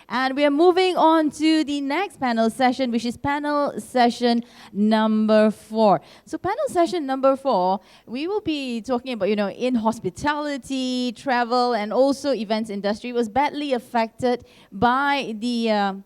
And we are moving on to the next panel session, which is panel session number 4. So panel session number 4, we will be talking about, in hospitality, travel, and also events industry was badly affected by the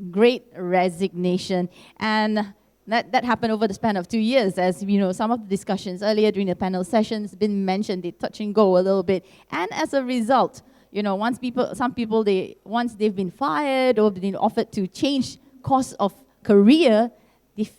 Great Resignation. And that happened over the span of 2 years, as some of the discussions earlier during the panel sessions been mentioned, they touch and go a little bit. And as a result, once they've been fired or been offered to change course of career,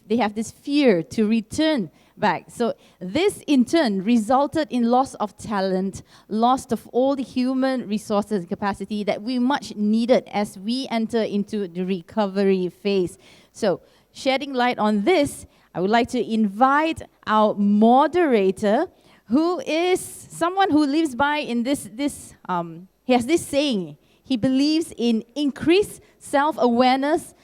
they have this fear to return back. So this in turn resulted in loss of talent, loss of all the human resources and capacity that we much needed as we enter into the recovery phase. So shedding light on this, I would like to invite our moderator, who is someone who lives by in he has this saying. He believes in increased self-awareness,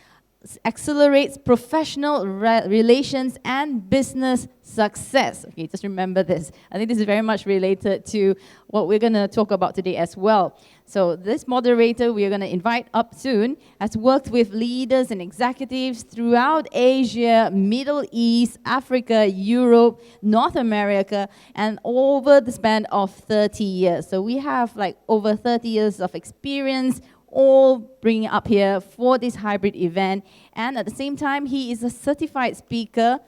accelerates professional relations and business success. Okay, just remember this. I think this is very much related to what we're going to talk about today as well. So this moderator we're going to invite up soon has worked with leaders and executives throughout Asia, Middle East, Africa, Europe, North America, and over the span of 30 years. So we have over 30 years of experience all bringing up here for this hybrid event. And at the same time, he is a certified speaker,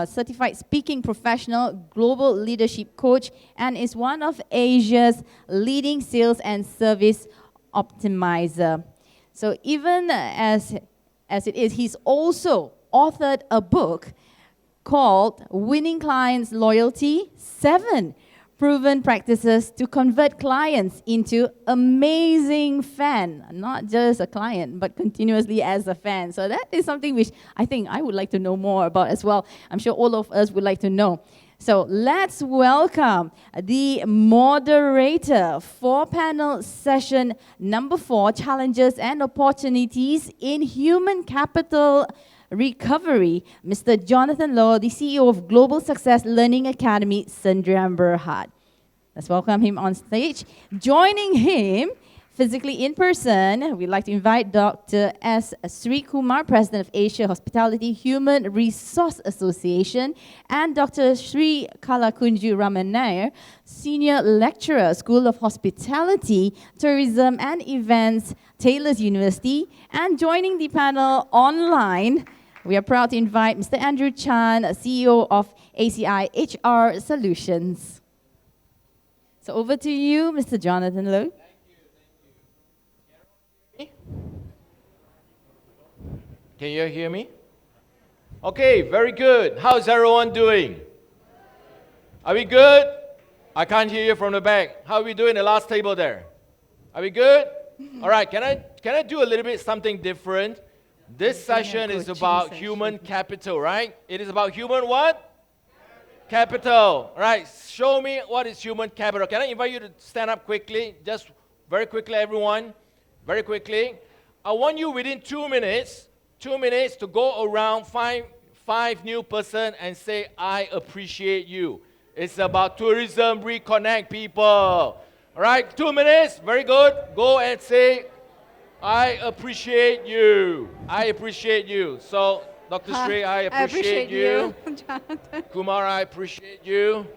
certified speaking professional, global leadership coach, and is one of Asia's leading sales and service optimizer. So even as it is, he's also authored a book called Winning Clients Loyalty, 7 Proven Practices to Convert Clients into Amazing Fan. Not just a client, but continuously as a fan. So that is something which I think I would like to know more about as well. I'm sure all of us would like to know. So let's welcome the moderator for panel session number 4, Challenges and Opportunities in Human Capital Recovery, Mr. Jonathan Loh, the CEO of Global Success Learning Academy, Sdn Bhd. Let's welcome him on stage. Joining him physically in person, we'd like to invite Dr. Sree Kumar, President of Aci Hospitality Human Resource Association, and Dr. Sree Kunju Raman Nair, Senior Lecturer, School of Hospitality, Tourism and Events, Taylor's University. And joining the panel online, we are proud to invite Mr. Andrew Chan, CEO of Aci HR Solutions. So over to you, Mr. Jonathan Loh. Can you hear me? Okay, very good. How's everyone doing? Are we good? I can't hear you from the back. How are we doing the last table there? Are we good? All right, can I do a little bit something different? This session is about human capital, right? It is about human what? Capital. All right, show me what is human capital. Can I invite you to stand up quickly? Just very quickly, everyone. Very quickly. I want you within 2 minutes to go around, find 5 new person and say, I appreciate you. It's about tourism, reconnect people. All right, 2 minutes, very good. Go and say, I appreciate you. I appreciate you. So, Dr. Sree, I appreciate you. Jonathan. Kumar, I appreciate you.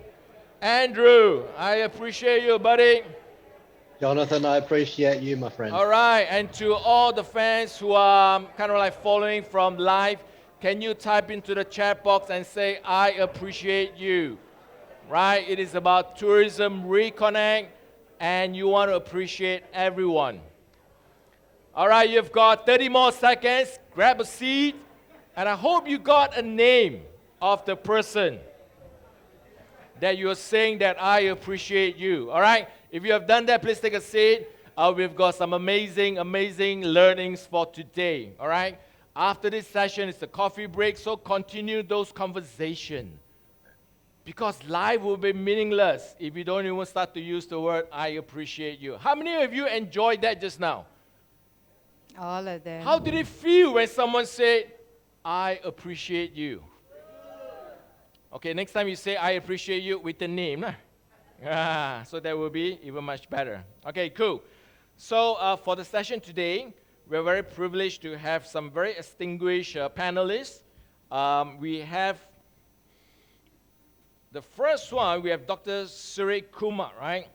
Andrew, I appreciate you, buddy. Jonathan, I appreciate you, my friend. All right, and to all the fans who are kind of following from live, can you type into the chat box and say, I appreciate you, right? It is about tourism, reconnect, and you want to appreciate everyone. All right, you've got 30 more seconds. Grab a seat, and I hope you got a name of the person that you're saying that I appreciate you, all right? If you have done that, please take a seat. We've got some amazing learnings for today, all right? After this session, it's a coffee break, so continue those conversations. Because life will be meaningless if you don't even start to use the word, I appreciate you. How many of you enjoyed that just now? All of them. How did it feel when someone said, I appreciate you? Okay, next time you say, I appreciate you with the name. So that will be even much better. Okay, cool. So for the session today, we're very privileged to have some very distinguished panelists. We have the first one, we have Dr. Sree Kumar, right?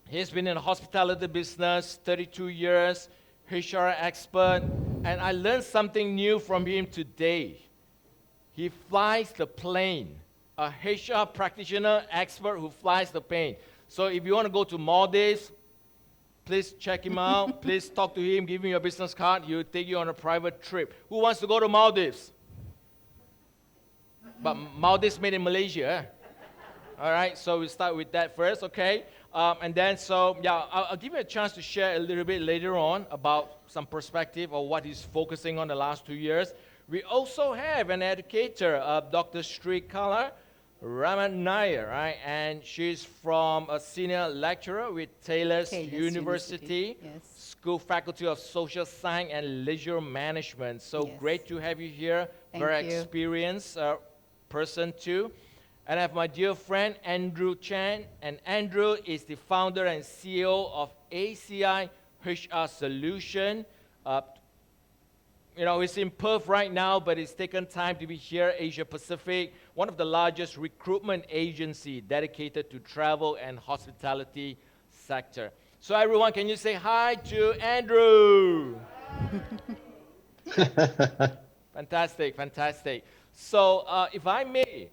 He's been in the hospitality business, 32 years, HR expert, and I learned something new from him today. He flies the plane, a HR practitioner expert who flies the plane. So if you want to go to Maldives, please check him out. Please talk to him, give him your business card. He'll take you on a private trip. Who wants to go to Maldives? But Maldives made in Malaysia. Eh? All right, so we start with that first, okay? And then, I'll give you a chance to share a little bit later on about some perspective of what he's focusing on the last 2 years. We also have an educator, Dr. Sree Raman Nair, right? And she's from a senior lecturer with Taylor's University. Yes. School Faculty of Social Science and Leisure Management. So Yes. great to have you here. Thank Very you. experienced person too. And I have my dear friend Andrew Chan, and Andrew is the founder and CEO of Aci Hr Solution. He's in Perth right now, but it's taken time to be here, Asia Pacific, one of the largest recruitment agency dedicated to travel and hospitality sector. So everyone, can you say hi to Andrew? Fantastic, fantastic. So if I may,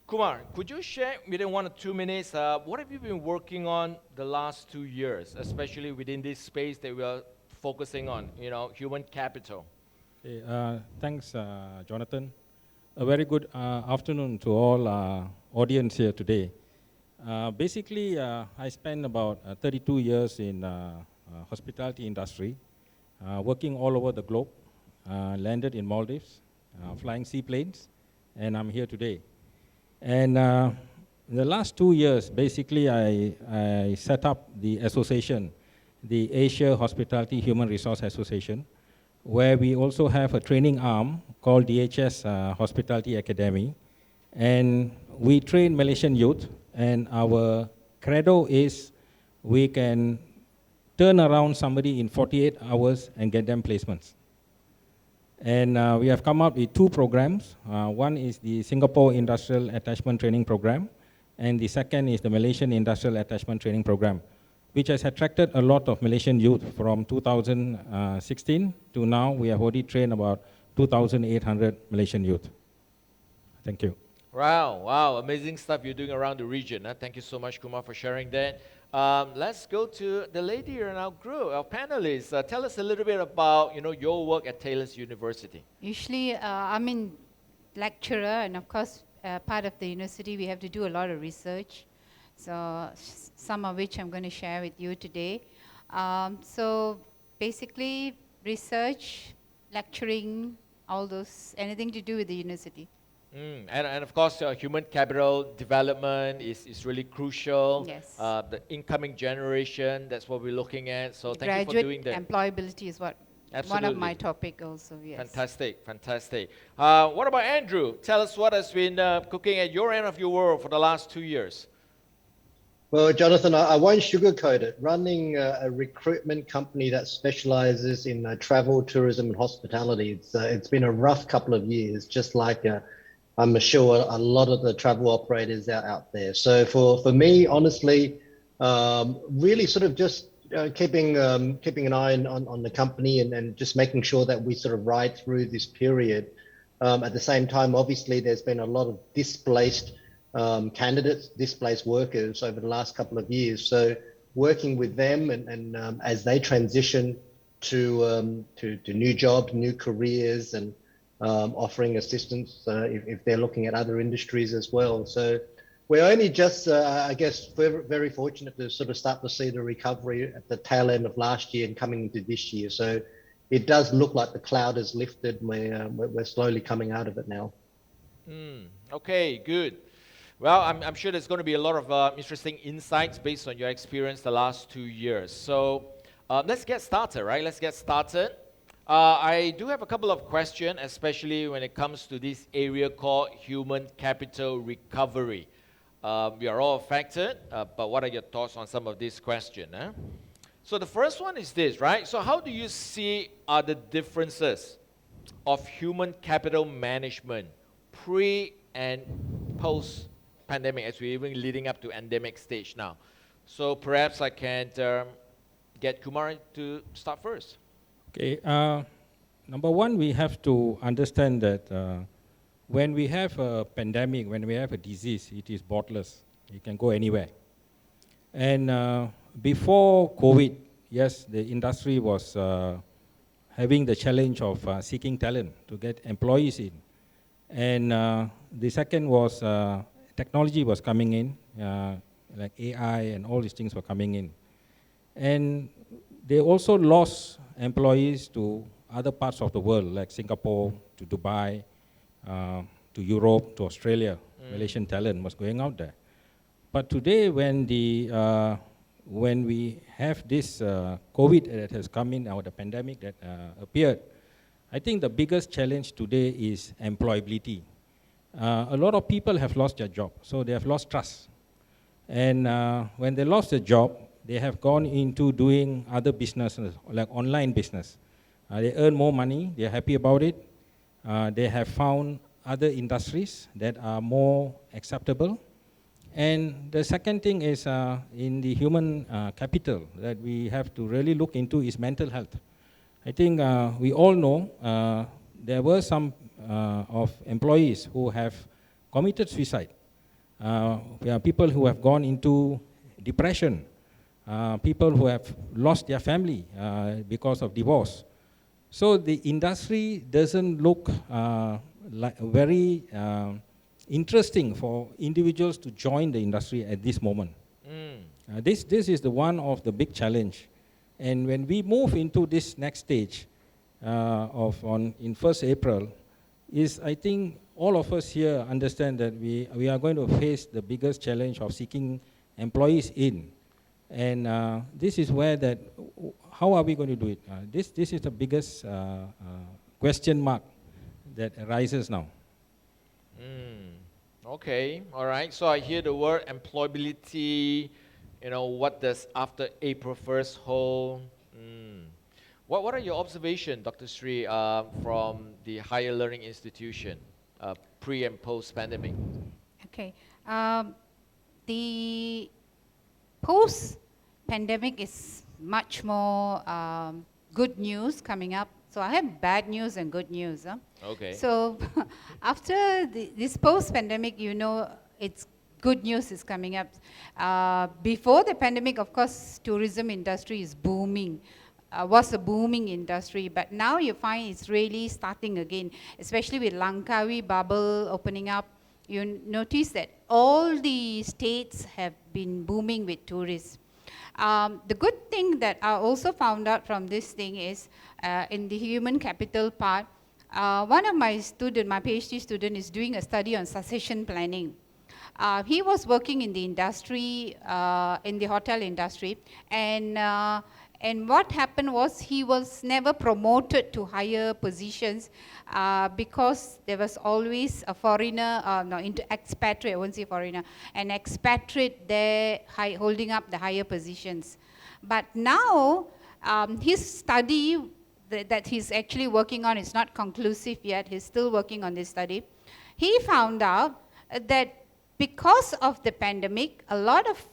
Kumar, could you share within 1 or 2 minutes, what have you been working on the last 2 years, especially within this space that we are focusing on, human capital? Hey, thanks, Jonathan. A very good afternoon to all audience here today. Basically, I spent about 32 years in hospitality industry, working all over the globe, landed in Maldives, flying seaplanes, and I'm here today. And in the last 2 years, basically, I set up the association, the Asia Hospitality Human Resource Association, where we also have a training arm called DHS Hospitality Academy. And we train Malaysian youth, and our credo is we can turn around somebody in 48 hours and get them placements. And we have come up with 2 programs. One is the Singapore Industrial Attachment Training Program, and the second is the Malaysian Industrial Attachment Training Program, which has attracted a lot of Malaysian youth from 2016 to now. We have already trained about 2,800 Malaysian youth. Thank you. Wow, amazing stuff you're doing around the region. Thank you so much, Kumar, for sharing that. Let's go to the lady in our group, our panelists. Tell us a little bit about your work at Taylor's University. Usually, I'm in lecturer, and of course, part of the university, we have to do a lot of research. So some of which I'm going to share with you today. So basically, research, lecturing, all those, anything to do with the university. And of course, human capital development is really crucial. Yes. The incoming generation, that's what we're looking at. So thank you for doing Graduate that. employability is one of my topic also, yes. Fantastic, fantastic. What about Andrew? Tell us what has been cooking at your end of your world for the last 2 years. Well, Jonathan, I won't sugarcoat it. Running a recruitment company that specializes in travel, tourism, and hospitality, it's been a rough couple of years, just like I'm sure a lot of the travel operators out there. So for me, honestly, really sort of just keeping an eye on the company and just making sure that we sort of ride through this period. At the same time, obviously, there's been a lot of displaced candidates, displaced workers over the last couple of years. So working with them and as they transition to new jobs, new careers, and offering assistance if they're looking at other industries as well. So we're only just, I guess, very fortunate to sort of start to see the recovery at the tail end of last year and coming into this year. So it does look like the cloud has lifted. We're slowly coming out of it now. Okay, good. Well, I'm sure there's going to be a lot of interesting insights based on your experience the last 2 years. So let's get started, right? Let's get started. I do have a couple of questions, especially when it comes to this area called human capital recovery. We are all affected, but what are your thoughts on some of these questions? So the first one is this, right? So how do you see are the differences of human capital management pre and post pandemic, as we're even leading up to endemic stage now? So perhaps I can get Kumar to start first. Okay, number one, we have to understand that when we have a pandemic, when we have a disease, it is borderless. It can go anywhere. And before COVID, yes, the industry was having the challenge of seeking talent to get employees in. And the second was technology was coming in, like AI and all these things were coming in. And they also lost employees to other parts of the world, like Singapore, to Dubai, to Europe, to Australia. Malaysian talent was going out there. But today, when we have this COVID that has come in, or the pandemic that appeared, I think the biggest challenge today is employability. A lot of people have lost their job, so they have lost trust. And when they lost their job, they have gone into doing other businesses, like online business. They earn more money, they're happy about it. They have found other industries that are more acceptable. And the second thing is in the human capital that we have to really look into is mental health. I think we all know there were some of employees who have committed suicide. There are people who have gone into depression, people who have lost their family because of divorce. So the industry doesn't look very interesting for individuals to join the industry at this moment. This is the one of the big challenge. And when we move into this next stage in 1st April, I think all of us here understand that we are going to face the biggest challenge of seeking employees in. And this is where how are we going to do it? This is the biggest question mark that arises now. Okay, all right. So I hear the word employability. What does after April 1st hold? What are your observations, Dr. Sree, from the higher learning institution, pre and post pandemic? Okay. The post-pandemic is much more good news coming up. So I have bad news and good news. Okay. So after this post-pandemic, it's good news is coming up. Before the pandemic, of course, tourism industry is booming. Was a booming industry, but now you find it's really starting again, especially with Langkawi bubble opening up. You notice that all the states have been booming with tourists. The good thing that I also found out from this thing is in the human capital part, one of my PhD student is doing a study on succession planning. He was working in the industry, in the hotel industry, and what happened was he was never promoted to higher positions because there was always a foreigner, expatriate, I won't say foreigner, an expatriate there holding up the higher positions. But now his study that he's actually working on is not conclusive yet, he's still working on this study. He found out that because of the pandemic, a lot of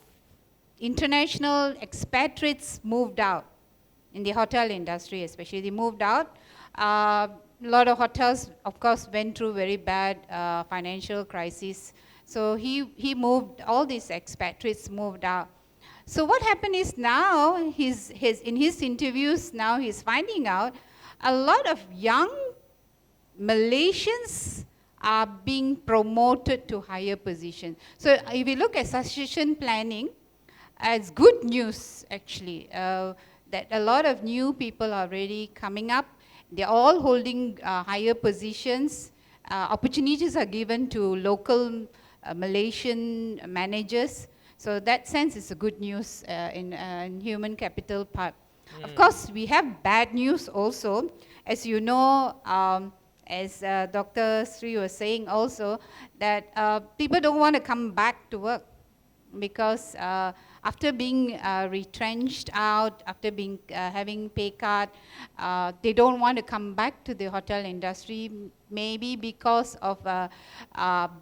international expatriates moved out in the hotel industry, especially. They moved out. A lot of hotels, of course, went through very bad financial crisis. So he moved, all these expatriates moved out. So what happened is now, in his interviews, now he's finding out a lot of young Malaysians are being promoted to higher positions. So if you look at succession planning, it's good news, actually, that a lot of new people are already coming up. They're all holding higher positions. Opportunities are given to local Malaysian managers. So that sense is a good news in human capital part. Of course, we have bad news also. As you know, as Dr. Sree was saying also, that people don't want to come back to work because after being retrenched out, after being having pay cut, they don't want to come back to the hotel industry, maybe because of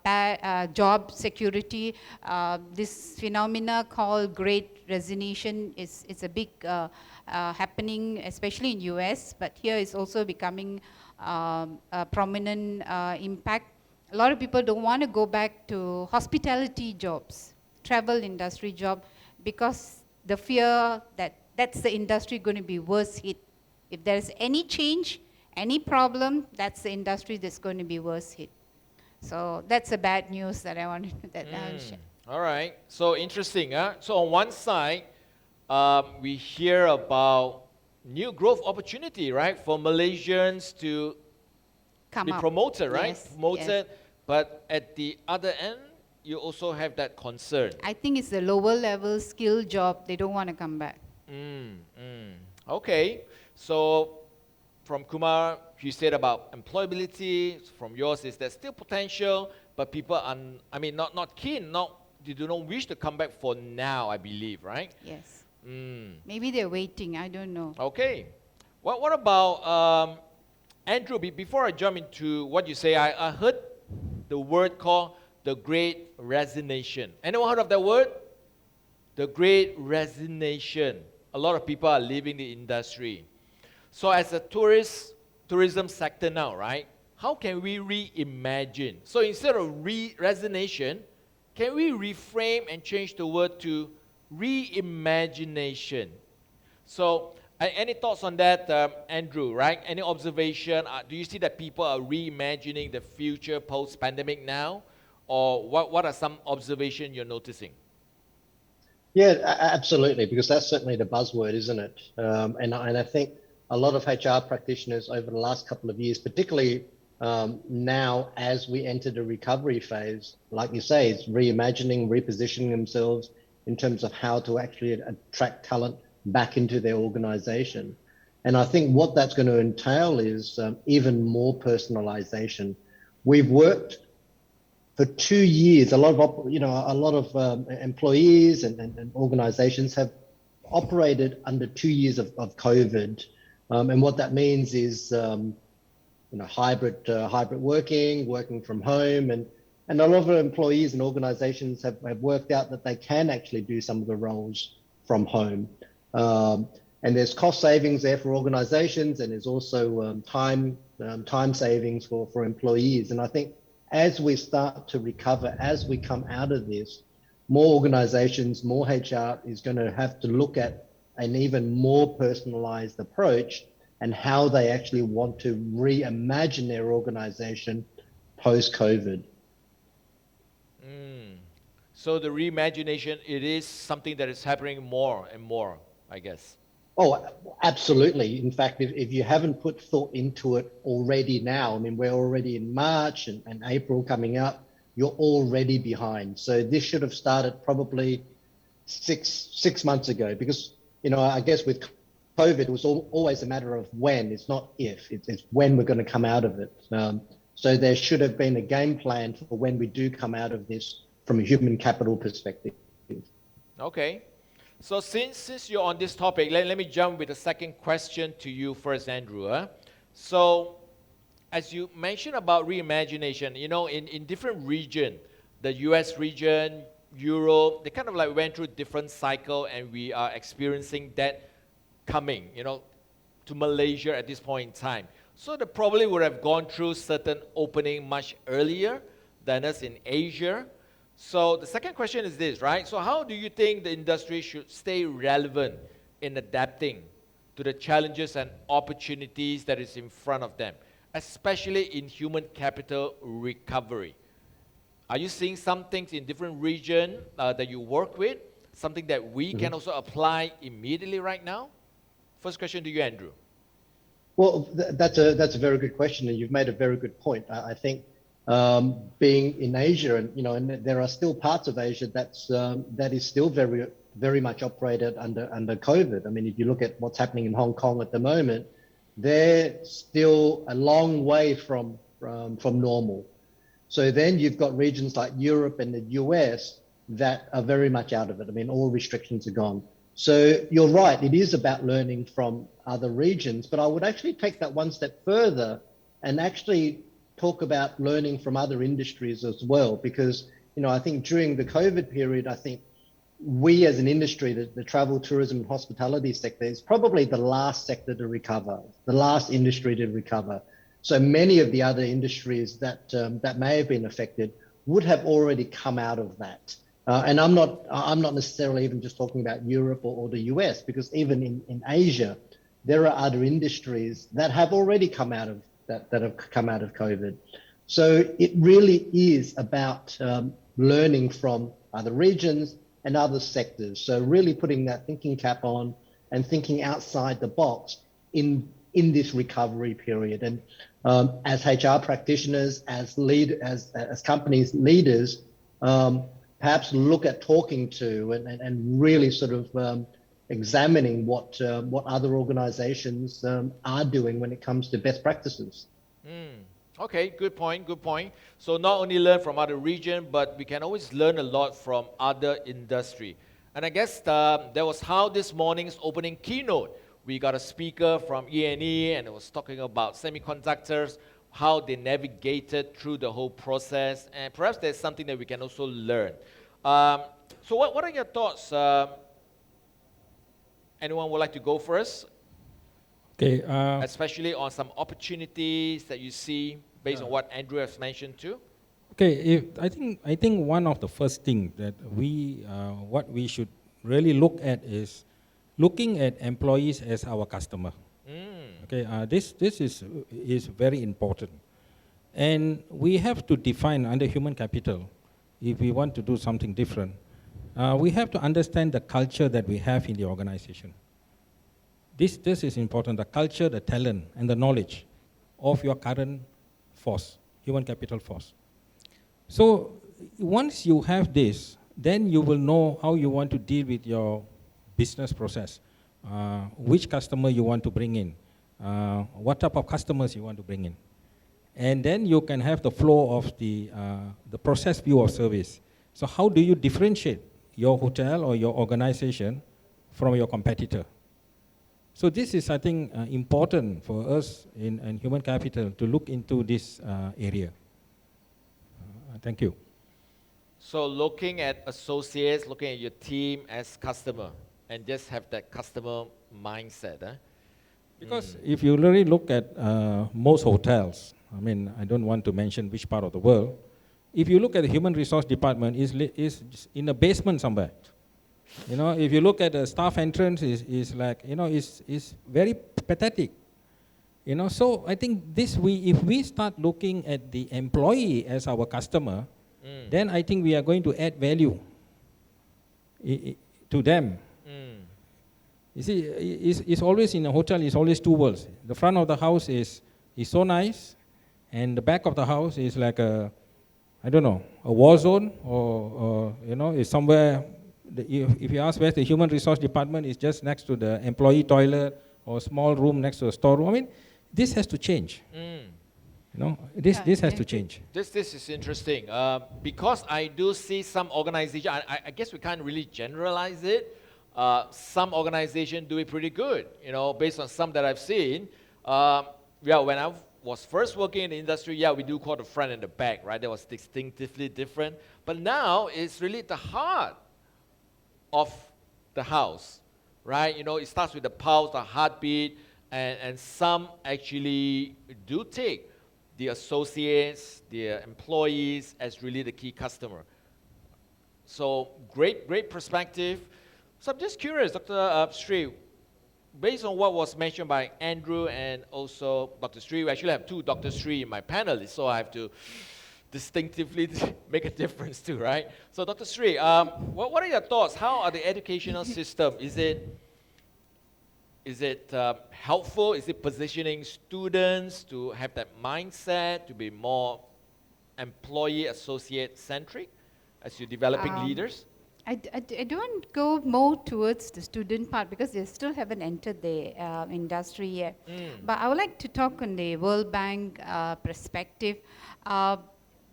bad job security. This phenomena called Great Resignation is a big happening, especially in US, but here is also becoming a prominent impact. A lot of people don't want to go back to hospitality jobs, travel industry job, because the fear that that's the industry going to be worse hit. If there's any change, any problem, that's the industry that's going to be worse hit. So that's a bad news that I wanted that I'll share. All right. So interesting. Huh? So on one side, we hear about new growth opportunity, right, for Malaysians to Come be up. promoted, right? Yes, Promoted. yes. But at the other end, you also have that concern. I think it's the lower level skill job, they don't want to come back. Okay. So from Kumar, you said about employability. From yours is there's still potential, but people are, not keen, they do not wish to come back for now, I believe, right? Yes. Maybe they're waiting, I don't know. Okay. What about Andrew? Before I jump into what you say, I heard the word called the Great Resignation. Anyone heard of that word? The Great Resignation. A lot of people are leaving the industry. So as a tourism sector now, right? How can we reimagine? So instead of resignation, can we reframe and change the word to reimagination? So any thoughts on that, Andrew, right? Any observation? Do you see that people are reimagining the future post-pandemic now? Or what are some observations you're noticing? Yeah, absolutely, because that's certainly the buzzword, isn't it? And I think a lot of HR practitioners over the last couple of years, particularly now as we enter the recovery phase, like you say, it's reimagining, repositioning themselves in terms of how to actually attract talent back into their organization. And I think what that's going to entail is even more personalization. We've worked for 2 years, a lot of employees and organizations have operated under 2 years of COVID. And what that means is hybrid working from home, and a lot of employees and organizations have worked out that they can actually do some of the roles from home. And there's cost savings there for organizations, and there's also time savings for employees. And I think as we start to recover, as we come out of this, more organizations, more HR is going to have to look at an even more personalized approach and how they actually want to reimagine their organization post-COVID. So the reimagination, it is something that is happening more and more, I guess. Oh, absolutely. In fact, if you haven't put thought into it already now, we're already in March and April coming up, you're already behind. So this should have started probably six months ago, because, I guess with COVID, it was always a matter of when, it's not if, it's when we're going to come out of it. So there should have been a game plan for when we do come out of this from a human capital perspective. Okay. So since you're on this topic, let me jump with the second question to you first, Andrew. So as you mentioned about reimagination, in different regions, the US region, Europe, they kind of like went through different cycle, and we are experiencing that coming, to Malaysia at this point in time. So they probably would have gone through certain opening much earlier than us in Asia. So the second question is this, right? So how do you think the industry should stay relevant in adapting to the challenges and opportunities that is in front of them, especially in human capital recovery? Are you seeing some things in different regions that you work with, something that we can also apply immediately right now? First question to you, Andrew. Well, that's a very good question, and you've made a very good point. I think being in Asia, and there are still parts of Asia that is still very, very much operated under COVID. If you look at what's happening in Hong Kong at the moment, they're still a long way from normal. So then you've got regions like Europe and the US that are very much out of it. I mean, all restrictions are gone. So you're right, it is about learning from other regions, but I would actually take that one step further and actually talk about learning from other industries as well, because, you know, I think during the COVID period, I think we as an industry, the travel, tourism and hospitality sector is probably the last sector to recover, the last industry to recover. So many of the other industries that that may have been affected would have already come out of that. And I'm not necessarily even just talking about Europe or the US, because even in Asia, there are other industries that have already come out of that have come out of COVID. So it really is about learning from other regions and other sectors. So really putting that thinking cap on and thinking outside the box in this recovery period. And as HR practitioners, as companies leaders, perhaps look at talking to and really sort of examining what other organizations are doing when it comes to best practices. Okay, good point, good point. So not only learn from other region, but we can always learn a lot from other industry. And I guess that was how this morning's opening keynote. We got a speaker from E&E and it was talking about semiconductors, how they navigated through the whole process, and perhaps there's something that we can also learn. So what are your thoughts? Anyone would like to go first? Okay. Especially on some opportunities that you see based on what Andrew has mentioned too? Okay, I think one of the first things that what we should really look at is looking at employees as our customer. Okay, this is very important, and we have to define under human capital, if we want to do something different, we have to understand the culture that we have in the organization. This is important, the culture, the talent, and the knowledge of your current force, human capital force. So once you have this, then you will know how you want to deal with your business process, which customer you want to bring in, what type of customers you want to bring in. And then you can have the flow of the process view of service. So how do you differentiate your hotel or your organization from your competitor? So this is, I think, important for us in human capital to look into this area. Thank you. So looking at associates, looking at your team as customer, and just have that customer mindset. Because if you really look at most hotels, I mean, I don't want to mention which part of the world, if you look at the human resource department, is in a basement somewhere. You know, if you look at the staff entrance, is like, you know, is very pathetic. You know, so I think if we start looking at the employee as our customer, then I think we are going to add value to them. You see, it's always in a hotel, it's always two worlds. The front of the house is so nice, and the back of the house is like a war zone, or you know, is somewhere. If you ask where's the human resource department, it's just next to the employee toilet or small room next to a storeroom. I mean, this has to change. You know, this has to change. This is interesting because I do see some organization. I guess we can't really generalize it. Some organizations do it pretty good. You know, based on some that I've seen. When I was first working in the industry, we do call the front and the back, right? That was distinctively different. But now it's really the heart of the house, right? You know, it starts with the pulse, the heartbeat, and some actually do take the associates, the employees as really the key customer. So great perspective. So I'm just curious, Dr. Sree, based on what was mentioned by Andrew and also Dr. Sree, we actually have two Dr. Sree in my panelists, so I have to distinctively make a difference too, right? So Dr. Sree, what are your thoughts? How are the educational system? Is it helpful? Is it positioning students to have that mindset, to be more employee associate centric as you're developing leaders? I don't go more towards the student part because they still haven't entered the industry yet. But I would like to talk on the World Bank perspective.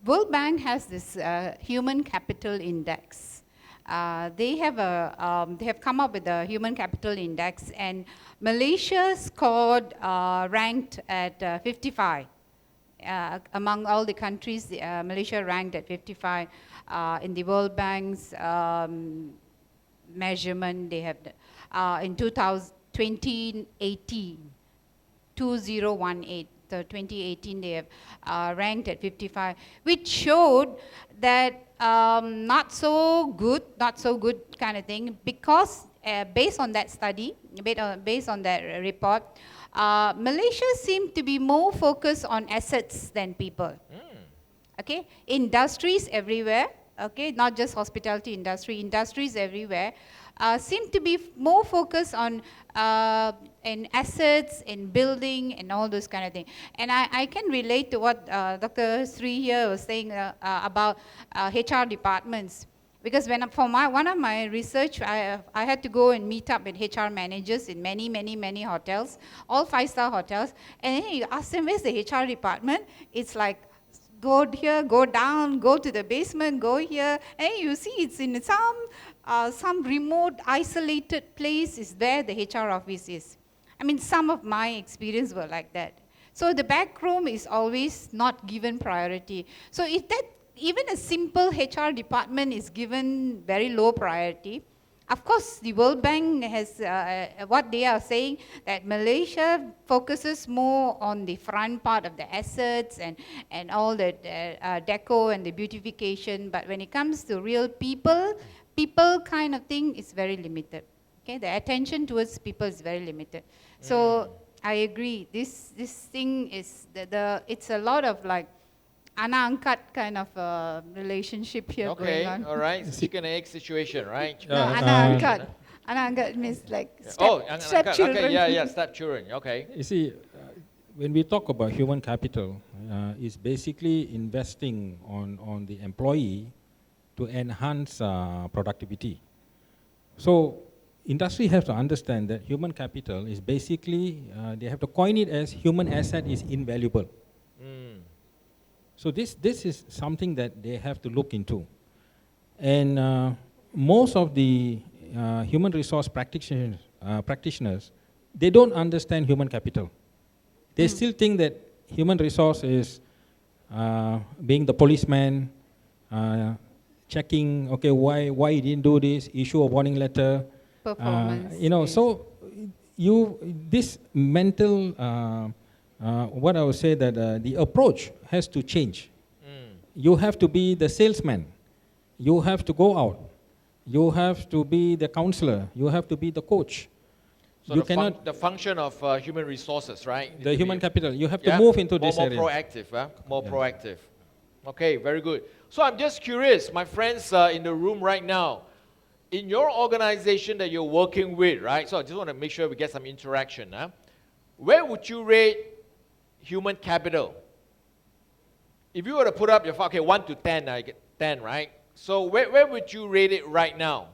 World Bank has this human capital index. They have come up with a human capital index, and Malaysia scored ranked at 55. Among all the countries, Malaysia ranked at 55 in the World Bank's measurement. They have in 2018, 2018. So 2018, they have ranked at 55, which showed that not so good kind of thing, because based on that study, based on that report, Malaysia seemed to be more focused on assets than people. Okay, industries everywhere, okay, not just hospitality industry, industries everywhere seem to be more focused on in assets, in building, and all those kind of things. And I can relate to what Dr. Sree here was saying about HR departments. Because for one of my research, I had to go and meet up with HR managers in many hotels, all 5-star hotels. And then you ask them, where's the HR department? It's like, go here, go down, go to the basement, go here. And you see it's in some remote, isolated place is where the HR office is. I mean, some of my experience were like that. So the back room is always not given priority. So if that, even a simple HR department is given very low priority, of course, the World Bank has, what they are saying, that Malaysia focuses more on the front part of the assets and all the deco and the beautification, but when it comes to real people kind of thing is very limited. Okay, the attention towards people is very limited. So I agree, this thing is, it's a lot of like, anak-angkat kind of relationship here going on. Okay, all right. Chicken and egg situation, right? No, anak-angkat. Anak-angkat means like step-children. Okay, step-children, okay. You see, when we talk about human capital, it's basically investing on the employee to enhance productivity. So industry has to understand that human capital is basically, they have to coin it as human asset is invaluable. So this is something that they have to look into. And most of the human resource practitioners, they don't understand human capital. They still think that human resource is being the policeman, checking, okay, why you didn't do this, issue a warning letter. Performance. So this mental, what I would say that the approach has to change. You have to be the salesman. You have to go out. You have to be the counselor. You have to be the coach. So you cannot the function of human resources, right? The human capital. You have to move into this area. More proactive, more proactive. Okay, very good. So I'm just curious, my friends in the room right now, in your organization that you're working with, right? So I just want to make sure we get some interaction. Where would you rate human capital? If you were to put up your, okay, 1 to 10, I get 10, right? So where would you rate it right now?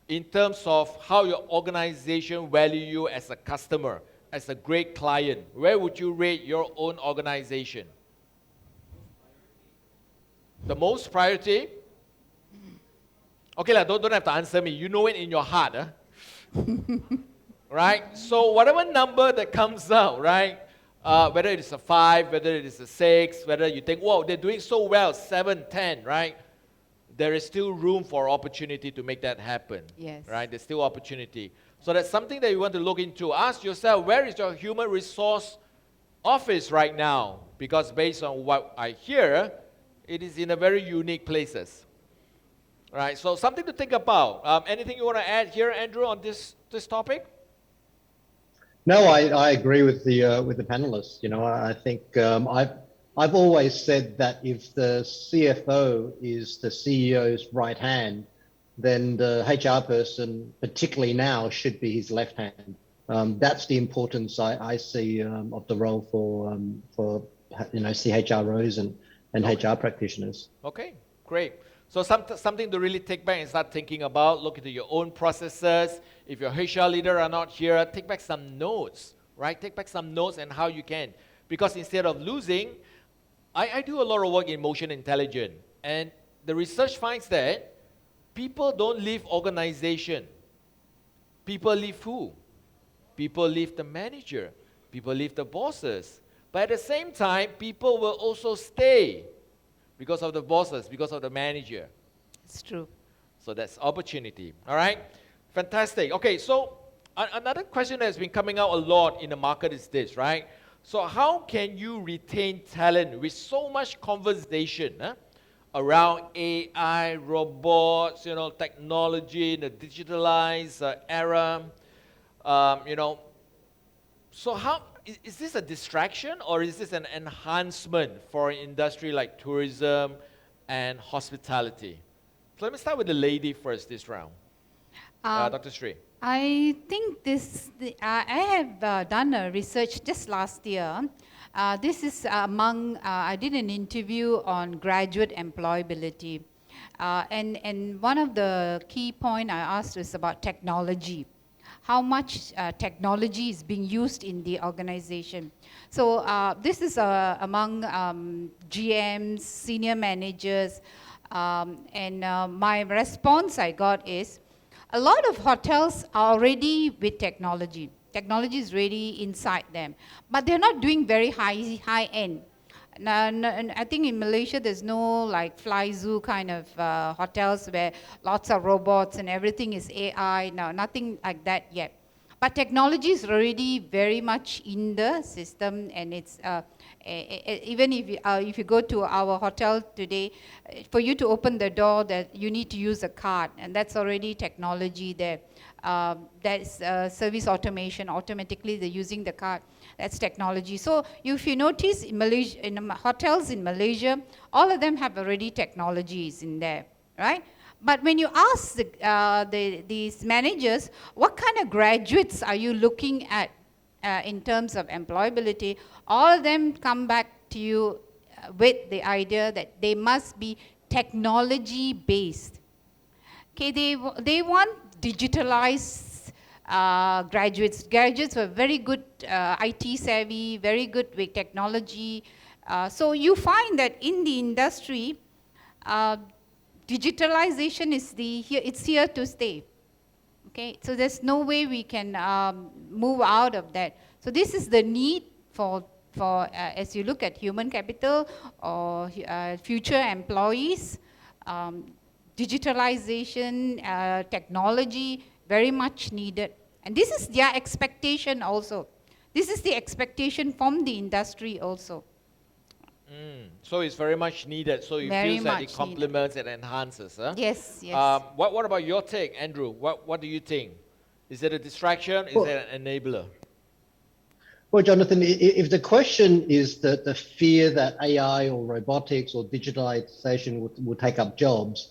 In terms of how your organization value you as a customer, as a great client, where would you rate your own organization? The most priority? Okay, don't have to answer me. You know it in your heart. Right? So whatever number that comes out, right? Whether it is a 5, whether it is a 6, whether you think, whoa, they're doing so well, 7, 10, right? There is still room for opportunity to make that happen. Yes. Right? There's still opportunity. So that's something that you want to look into. Ask yourself, where is your human resource office right now? Because based on what I hear, it is in a very unique places. Right? So something to think about. Anything you want to add here, Andrew, on this topic? No, I agree with the panelists. I think I've always said that if the CFO is the CEO's right hand, then the HR person, particularly now, should be his left hand. That's the importance I see of the role for CHROs and HR practitioners. Okay, great. So something to really take back and start thinking about, look into your own processes. If your HR leader are not here, take back some notes, right? Take back some notes and how you can. Because instead of losing, I do a lot of work in motion intelligence, and the research finds that people don't leave organization. People leave who? People leave the manager. People leave the bosses. But at the same time, people will also stay because of the bosses, because of the manager. It's true. So that's opportunity. All right? Fantastic. Okay, so another question that's been coming out a lot in the market is this, right? So how can you retain talent with so much conversation around AI, robots, technology, the digitalized era? So how is this a distraction or is this an enhancement for an industry like tourism and hospitality? So let me start with the lady first this round. Dr. Sree. I think I have done a research just last year. This is I did an interview on graduate employability. And one of the key points I asked was about technology. How much technology is being used in the organization. So this is among GMs, senior managers, and my response I got is, a lot of hotels are already with technology. Technology is already inside them, but they're not doing very high end. And I think in Malaysia there's no like fly zoo kind of hotels where lots of robots and everything is AI. No, nothing like that yet. But technology is already very much in the system, and it's even if you go to our hotel today, for you to open the door, that you need to use a card, and that's already technology there. That's service automation. Automatically, they're using the card. That's technology. So if you notice in Malaysia, in hotels in Malaysia, all of them have already technologies in there, right? But when you ask these managers, what kind of graduates are you looking at in terms of employability, all of them come back to you with the idea that they must be technology-based. Okay, they want digitalized graduates. Graduates were very good IT savvy, very good with technology. So you find that in the industry, digitalization is it's here to stay. Okay, so there's no way we can move out of that. So this is the need for as you look at human capital or future employees, digitalization, technology, very much needed. And this is their expectation also. This is the expectation from the industry also. So it's very much needed. So you feel that it complements and enhances. Huh? Yes, yes. What about your take, Andrew? What do you think? Is it a distraction? Is it an enabler? Well, Jonathan, if the question is the fear that AI or robotics or digitalization will take up jobs,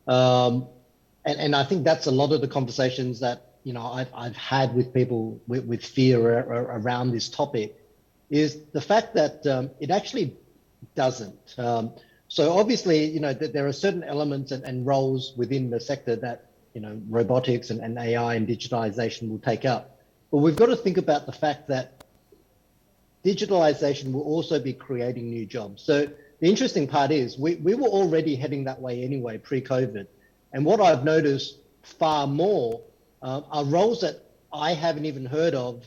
and I think that's a lot of the conversations that I've had with people with fear around this topic, is the fact that it actually doesn't. So obviously, there are certain elements and roles within the sector that robotics and AI and digitalization will take up. But we've got to think about the fact that digitalization will also be creating new jobs. So the interesting part is we were already heading that way anyway, pre-COVID. And what I've noticed far more are roles that I haven't even heard of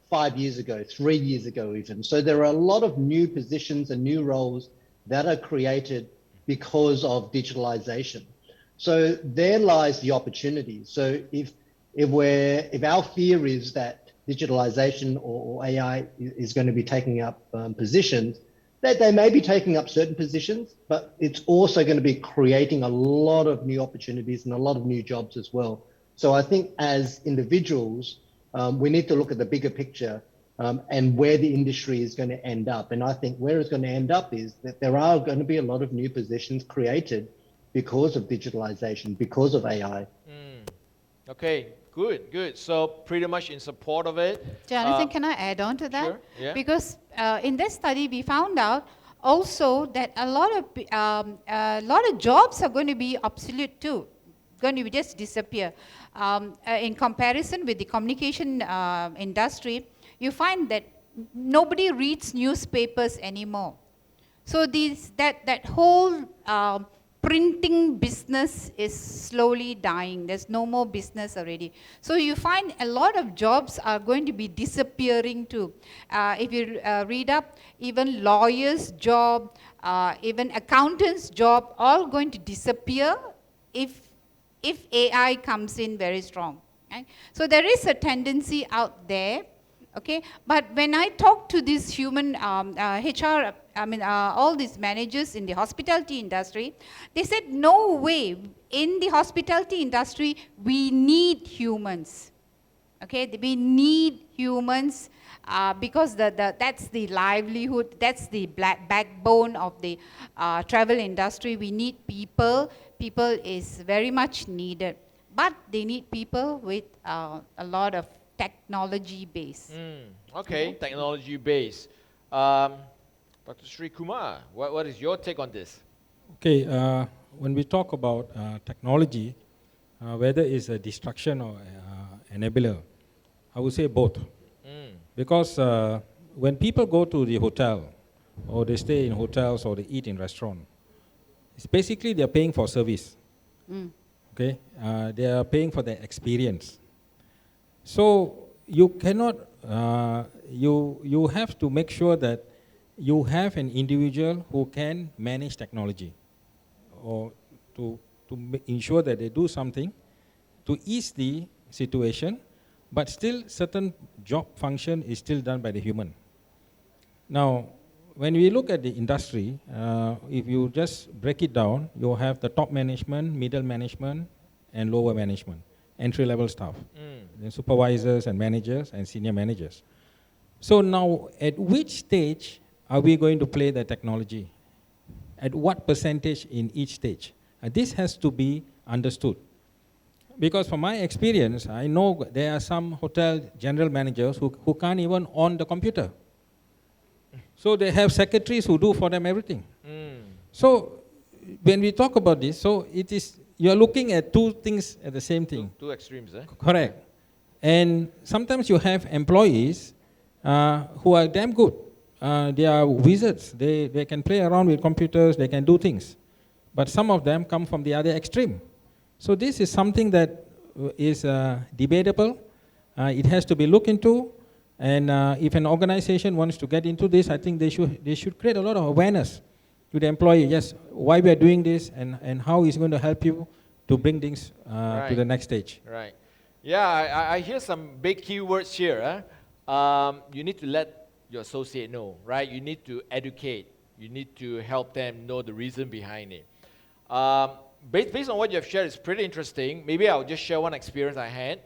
5 years ago, 3 years ago even. So there are a lot of new positions and new roles that are created because of digitalization. So there lies the opportunity. So if our fear is that digitalization or AI is going to be taking up positions, that they may be taking up certain positions, but it's also going to be creating a lot of new opportunities and a lot of new jobs as well. So I think as individuals, we need to look at the bigger picture and where the industry is going to end up. And I think where it's going to end up is that there are going to be a lot of new positions created because of digitalization, because of AI. Okay, good. So pretty much in support of it. Jonathan, can I add on to that? Sure, yeah. Because in this study, we found out also that a lot of jobs are going to be obsolete too, going to just disappear. In comparison with the communication industry, you find that nobody reads newspapers anymore. So that whole printing business is slowly dying. There's no more business already. So you find a lot of jobs are going to be disappearing too. If you read up, even lawyers' job, even accountants' job, all going to disappear if AI comes in very strong. Right? So there is a tendency out there. Okay, but when I talk to these human HR, all these managers in the hospitality industry, they said, no way, in the hospitality industry, we need humans. Okay, we need humans because that's the livelihood, that's the backbone of the travel industry. We need people. People is very much needed, but they need people with a lot of technology base. Okay, technology base. Dr. Sree Kumar, what is your take on this? Okay, when we talk about technology, whether it's a distraction or enabler, I would say both. Because when people go to the hotel, or they stay in hotels, or they eat in restaurants, it's basically they're paying for service. Okay, they are paying for the experience. So you cannot, you have to make sure that you have an individual who can manage technology, or to ensure that they do something to ease the situation, but still certain job function is still done by the human. Now, when we look at the industry, if you just break it down, you have the top management, middle management, and lower management, entry-level staff, then supervisors and managers and senior managers. So now, at which stage are we going to play the technology? At what percentage in each stage? This has to be understood. Because from my experience, I know there are some hotel general managers who can't even on the computer. So they have secretaries who do for them everything. So when we talk about this, so it is, you're looking at two things at the same thing. Two extremes, eh? Correct. And sometimes you have employees who are damn good. They are wizards. They can play around with computers, they can do things. But some of them come from the other extreme. So this is something that is debatable. It has to be looked into. And if an organization wants to get into this, I think they should create a lot of awareness to the employee. Yes, why we are doing this and how it's going to help you to bring things to the next stage. Right. Yeah, I hear some big keywords here. You need to let your associate know, right? You need to educate. You need to help them know the reason behind it. Based on what you have shared, it's pretty interesting. Maybe I'll just share one experience I had.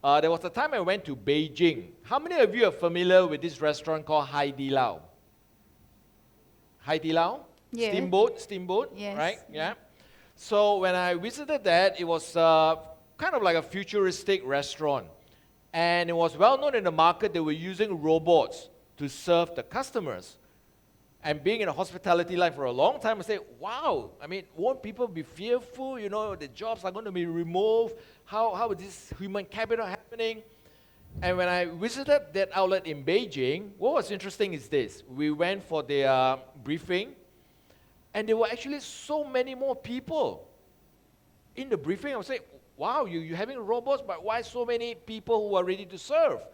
There was a time I went to Beijing. How many of you are familiar with this restaurant called Hai Di Lao? Hai Di Lao? Yeah. Steamboat, Yes. right? Yeah. So when I visited that, it was kind of like a futuristic restaurant. And it was well known in the market they were using robots to serve the customers. And being in a hospitality line for a long time, I say, wow, I mean, won't people be fearful? You know, the jobs are going to be removed. How is this human capital happening? And when I visited that outlet in Beijing, what was interesting is this. We went for the briefing, and there were actually so many more people in the briefing. I was saying, wow, you're having robots, but why so many people who are ready to serve?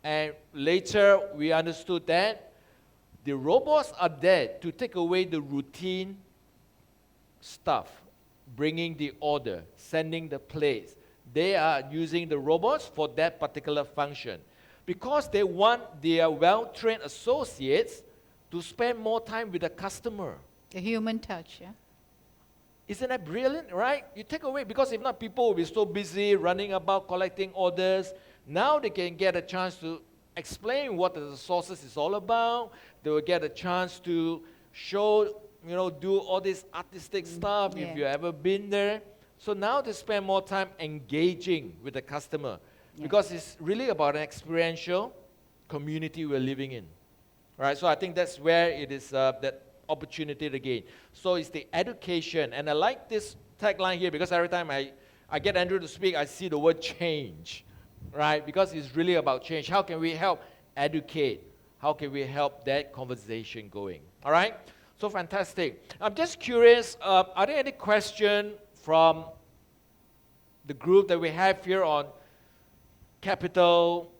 And later, we understood that the robots are there to take away the routine stuff, bringing the order, sending the plates. They are using the robots for that particular function because they want their well-trained associates to spend more time with the customer. The human touch, yeah. Isn't that brilliant, right? You take away, because if not, people will be so busy running about collecting orders. Now they can get a chance to explain what the sources is all about. They will get a chance to show, do all this artistic stuff if you've ever been there. So now they spend more time engaging with the customer because it's really about an experiential community we're living in. Right? So I think that's where it is that opportunity to gain. So it's the education. And I like this tagline here because every time I get Andrew to speak, I see the word change. Right? Because it's really about change. How can we help educate? How can we help that conversation going? All right? So fantastic. I'm just curious, are there any questions from the group that we have here on capital,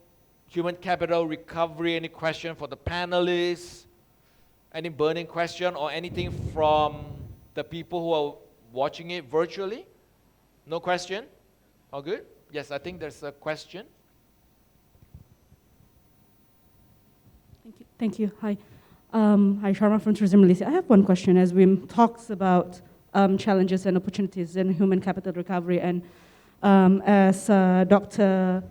human capital recovery? Any question for the panelists? Any burning question or anything from the people who are watching it virtually? No question? All good? Yes, I think there's a question. Thank you. Hi. Hi, Sharma from Tourism Malaysia. I have one question. As Wim talks about challenges and opportunities in human capital recovery, and as Dr.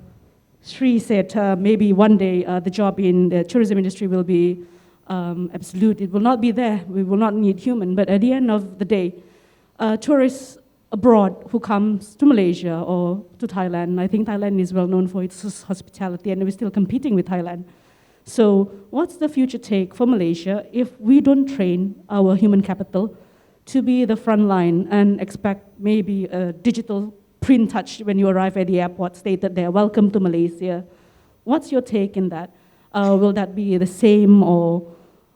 Sree said, maybe one day the job in the tourism industry will be absolute. It will not be there. We will not need human. But at the end of the day, tourists abroad who comes to Malaysia or to Thailand, I think Thailand is well known for its hospitality, and we're still competing with Thailand. So what's the future take for Malaysia if we don't train our human capital to be the front line and expect maybe a digital print touch when you arrive at the airport stated there, welcome to Malaysia? What's your take in that? Will that be the same, or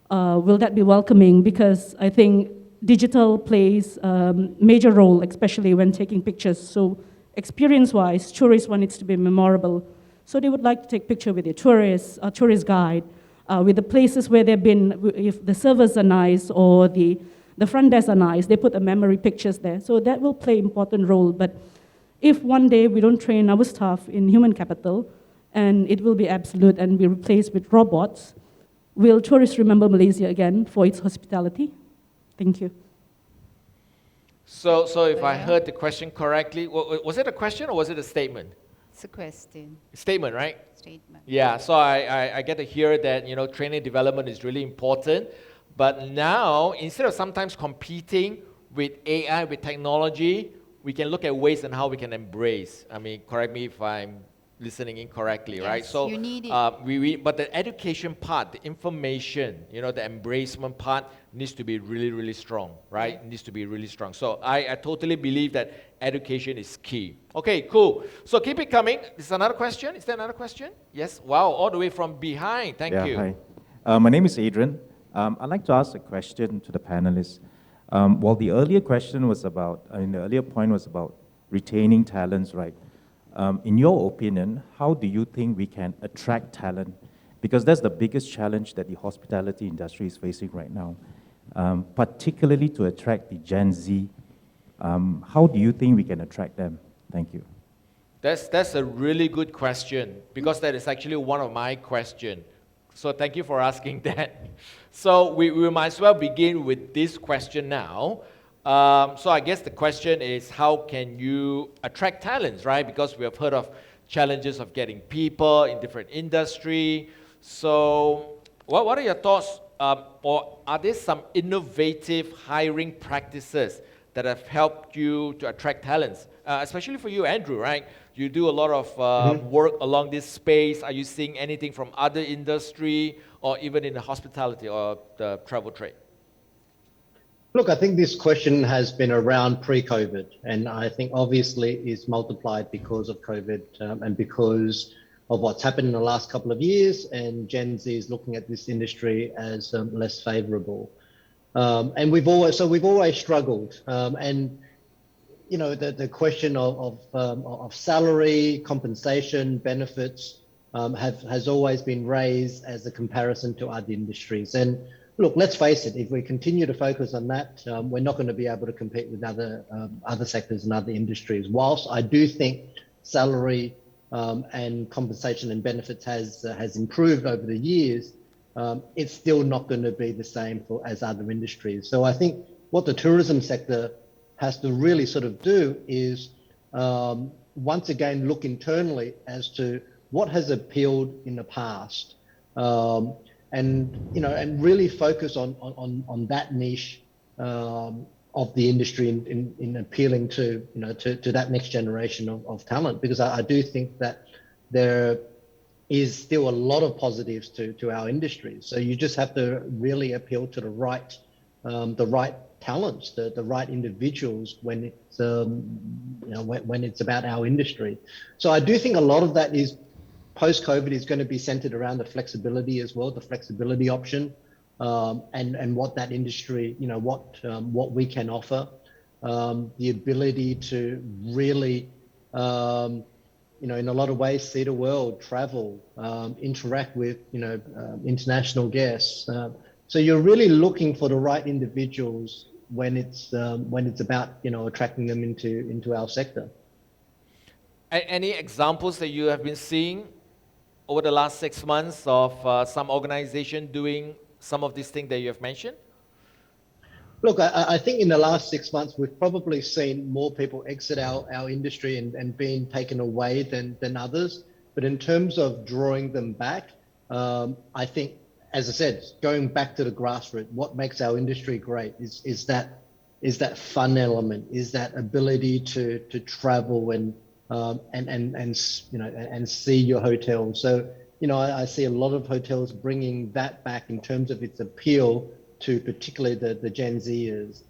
will that be welcoming? Because I think digital plays a major role, especially when taking pictures. So experience-wise, tourists want it to be memorable. So they would like to take picture with a tourist guide, with the places where they've been. If the servers are nice or the front desk are nice, they put the memory pictures there. So that will play an important role. But if one day we don't train our staff in human capital, and it will be absolute and be replaced with robots, will tourists remember Malaysia again for its hospitality? Thank you. So if I heard the question correctly, was it a question or was it a statement? It's a question. Statement, right? Statement. Yeah, so I get to hear that, training development is really important. But now, instead of sometimes competing with AI, with technology, we can look at ways and how we can embrace. I mean, correct me if I'm listening incorrectly, Yes, right? So you need it. but the education part, the information, the embracement part needs to be really, really strong, right? Yeah. Needs to be really strong. So I totally believe that education is key. Okay, cool. So keep it coming. Is another question? Is there another question? Yes. Wow, all the way from behind. Thank you. Hi. My name is Adrian. I'd like to ask a question to the panelists. While the earlier question was about, the earlier point was about retaining talents, right? In your opinion, how do you think we can attract talent? Because that's the biggest challenge that the hospitality industry is facing right now, particularly to attract the Gen Z. How do you think we can attract them? Thank you. That's a really good question, because that is actually one of my questions. So thank you for asking that. So we might as well begin with this question now. So I guess the question is, how can you attract talents, right? Because we have heard of challenges of getting people in different industry. So what are your thoughts, or are there some innovative hiring practices that have helped you to attract talents? Especially for you, Andrew, right? You do a lot of work along this space. Are you seeing anything from other industry or even in the hospitality or the travel trade? Look, I think this question has been around pre-COVID, and I think obviously is multiplied because of COVID and because of what's happened in the last couple of years, and Gen Z is looking at this industry as less favorable. And we've always struggled. And the question of salary, compensation, benefits has always been raised as a comparison to other industries. And look, let's face it, if we continue to focus on that, we're not going to be able to compete with other sectors and other industries. Whilst I do think salary and compensation and benefits has improved over the years, it's still not going to be the same as other industries. So I think what the tourism sector has to really sort of do is once again look internally as to what has appealed in the past, and really focus on that niche of the industry in appealing to that next generation of talent, because I do think that there is still a lot of positives to our industry. So you just have to really appeal to the right talents, the right individuals when it's when it's about our industry. So I do think a lot of that is post-COVID is going to be centered around the flexibility as well, the flexibility option. and what that industry, what we can offer, the ability to really, in a lot of ways, see the world, travel, interact with, international guests. So you're really looking for the right individuals when it's about, attracting them into our sector. Any examples that you have been seeing over the last 6 months of some organization doing some of these things that you have mentioned? Look, I think in the last 6 months, we've probably seen more people exit our industry and being taken away than others. But in terms of drawing them back, I think, as I said, going back to the grassroots, what makes our industry great is that fun element, is that ability to travel and see your hotel. So, I see a lot of hotels bringing that back in terms of its appeal to particularly the Gen Zers,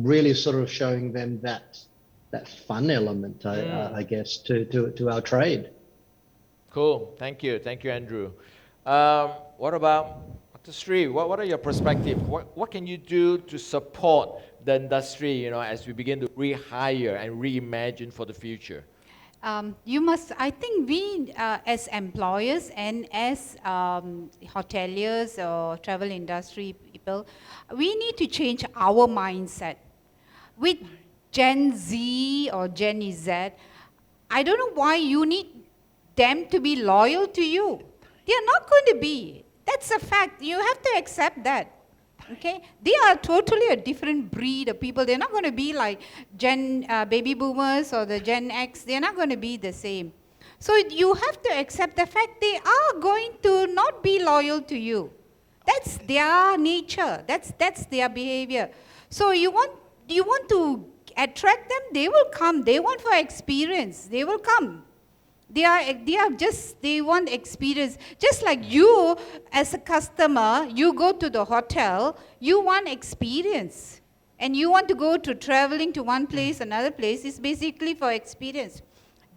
really sort of showing them that fun element, I guess, to our trade. Cool. Thank you, Andrew. What about Dr. Sree? What are your perspectives? What can you do to support the industry, as we begin to rehire and reimagine for the future? I think we as employers and as hoteliers or travel industry people, we need to change our mindset. With Gen Z or Gen Z, I don't know why you need them to be loyal to you. They are not going to be. That's a fact. You have to accept that. Okay, they are totally a different breed of people. They're not going to be like baby boomers or the Gen X. They're not going to be the same. So you have to accept the fact they are going to not be loyal to you. That's their nature. That's their behavior. So you want to attract them. They will come. They want for experience. They will come. They want experience. Just like you, as a customer, you go to the hotel, you want experience. And you want to go to traveling to one place, another place, is basically for experience.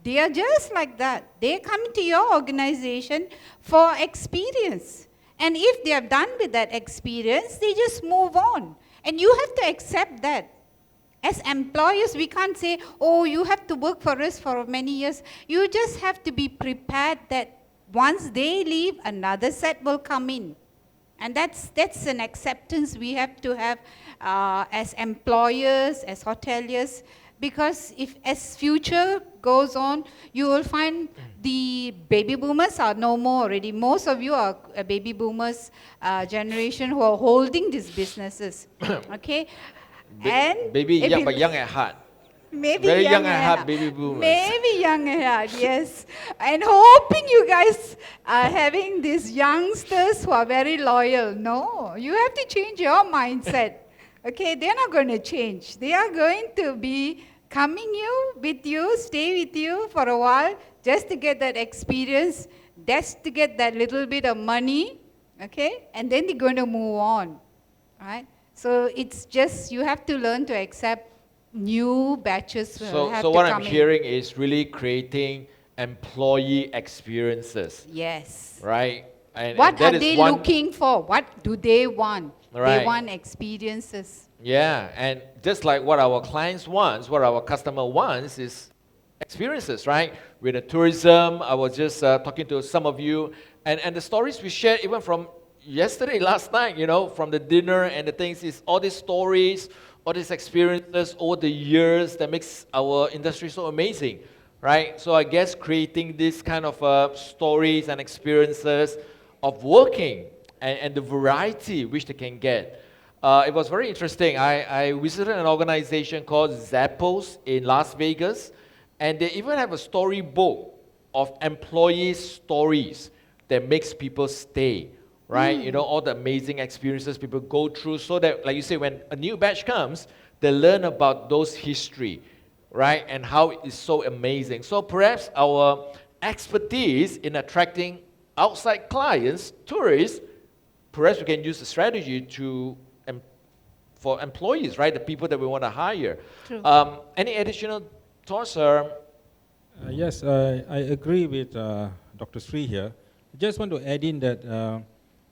They are just like that. They come to your organization for experience. And if they are done with that experience, they just move on. And you have to accept that. As employers, we can't say, oh, you have to work for us for many years. You just have to be prepared that once they leave, another set will come in. And that's an acceptance we have to have as employers, as hoteliers, because if as future goes on, you will find the baby boomers are no more already. Most of you are a baby boomers generation who are holding these businesses, okay? Baby young, but young at heart. Maybe very young at heart, baby boomers. Maybe young at heart, yes. And hoping you guys are having these youngsters who are very loyal. No, you have to change your mindset. Okay, they're not going to change. They are going to be coming with you, stay with you for a while, just to get that experience, just to get that little bit of money, okay? And then they're going to move on, right? So it's just, you have to learn to accept new batches. So what I'm hearing is really creating employee experiences. Yes. Right? What are they looking for? What do they want? Right. They want experiences. Yeah, and just like what our clients want, what our customer wants is experiences, right? With the tourism, I was just talking to some of you, and the stories we shared even from yesterday, last night, from the dinner and the things, is all these stories, all these experiences over the years that makes our industry so amazing, right? So I guess creating this kind of stories and experiences of working and the variety which they can get. It was very interesting. I visited an organization called Zappos in Las Vegas, and they even have a storybook of employee stories that makes people stay. Right, all the amazing experiences people go through, so that, like you say, when a new batch comes, they learn about those history, right, and how it is so amazing. So perhaps our expertise in attracting outside clients, tourists, perhaps we can use the strategy for employees, right, the people that we want to hire. True. Any additional thoughts, sir? Yes, I agree with Dr. Sree here. I just want to add in that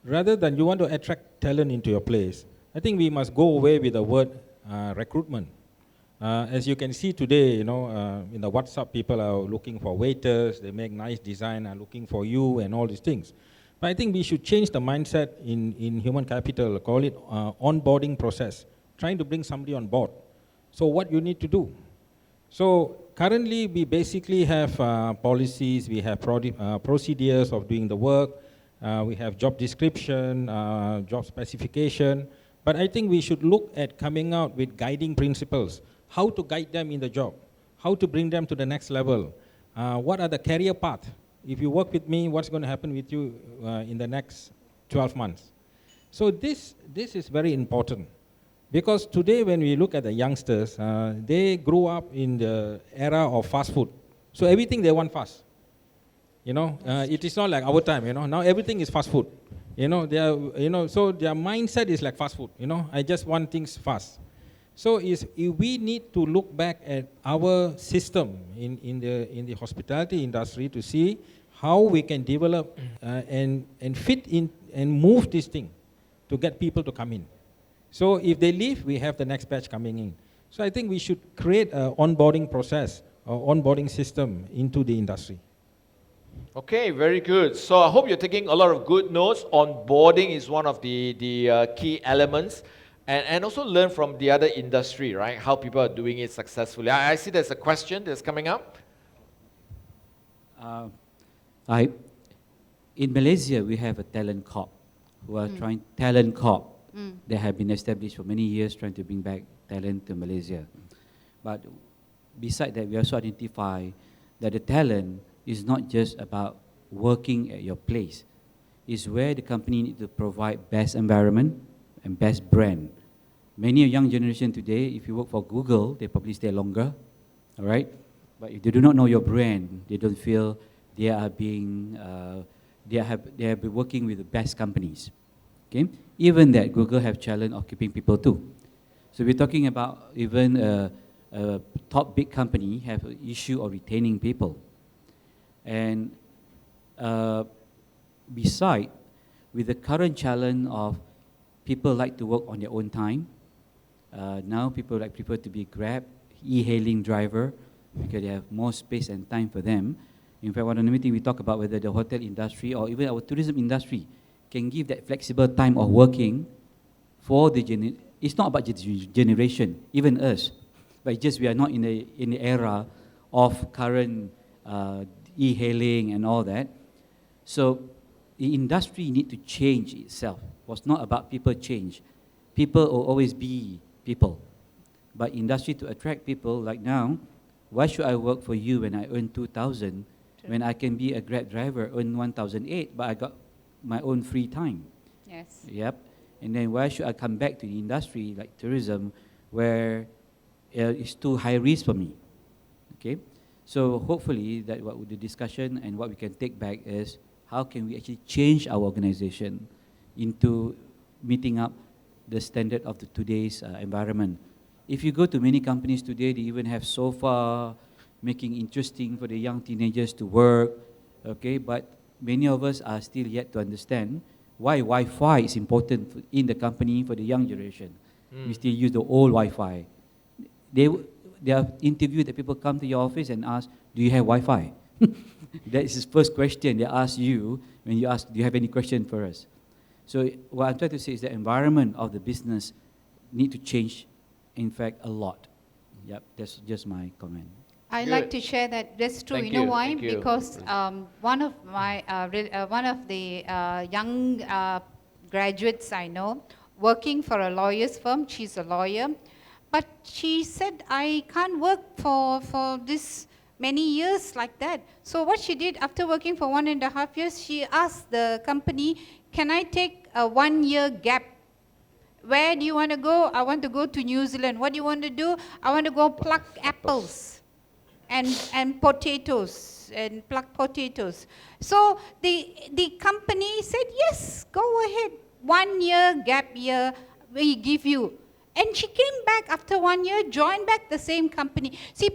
rather than you want to attract talent into your place, I think we must go away with the word recruitment. As you can see today, in the WhatsApp, people are looking for waiters, they make nice design, are looking for you and all these things. But I think we should change the mindset in human capital, call it onboarding process, trying to bring somebody on board. So what you need to do? So currently we basically have policies, we have procedures of doing the work, we have job description, job specification, but I think we should look at coming out with guiding principles, how to guide them in the job, how to bring them to the next level, what are the career path. If you work with me, what's going to happen with you in the next 12 months? So this is very important. Because today when we look at the youngsters, they grew up in the era of fast food. So everything they want fast. It is not like our time, now everything is fast food. So their mindset is like fast food, I just want things fast. So if we need to look back at our system in the hospitality industry to see how we can develop and fit in and move this thing to get people to come in. So if they leave, we have the next batch coming in. So I think we should create an onboarding process or onboarding system into the industry. Okay, very good. So I hope you're taking a lot of good notes. Onboarding is one of the key elements. And also learn from the other industry, right? How people are doing it successfully. I see there's a question that's coming up. In Malaysia, we have a talent corp who are trying talent corp. They have been established for many years, trying to bring back talent to Malaysia. But beside that, we also identify that the talent is not just about working at your place. It's where the company needs to provide best environment and best brand. Many young generation today, if you work for Google, they probably stay longer, all right? But if they do not know your brand, they don't feel they are being, they have been working with the best companies, okay? Even that, Google have challenge of keeping people too. So we're talking about even a top big company have an issue of retaining people. And beside, with the current challenge of people like to work on their own time. Now people prefer to be Grab, e-hailing driver, because they have more space and time for them. In fact, one of the meeting we talk about whether the hotel industry or even our tourism industry can give that flexible time of working for the it's not about generation, even us, but it's just we are not in the era of current e-hailing and all that. So the industry need to change itself. It's not about people change. People will always be people. But industry to attract people, like now, why should I work for you when I earn 2,000 when I can be a Grab driver, earn 1,008, but I got my own free time? Yes. Yep. And then why should I come back to the industry like tourism where it's too high risk for me? Okay. So hopefully that what the discussion and what we can take back is how can we actually change our organization into meeting up the standard of today's environment. If you go to many companies today, they even have sofa, making interesting for the young teenagers to work, okay? But many of us are still yet to understand why Wi-Fi is important in the company for the young generation. We still use the old Wi-Fi. They are interviewed that people come to your office and ask, do you have Wi-Fi? That is the first question they ask you when you ask, do you have any question for us? So what I'm trying to say is the environment of the business need to change, in fact, a lot. Yep, that's just my comment. I like to share that. That's true. Thank you know you, why? thank you. Because one of my one of the young graduates I know, working for a lawyer's firm. She's a lawyer, but she said, I can't work for this many years like that. So what she did after working for 1.5 years, she asked the company, can I take a 1-year gap? Where do you want to go? I want to go to New Zealand. What do you want to do? I want to go pluck apples and potatoes and pluck potatoes. So the company said, yes, go ahead. 1 year gap year we give you. And she came back after 1 year, joined back the same company. See,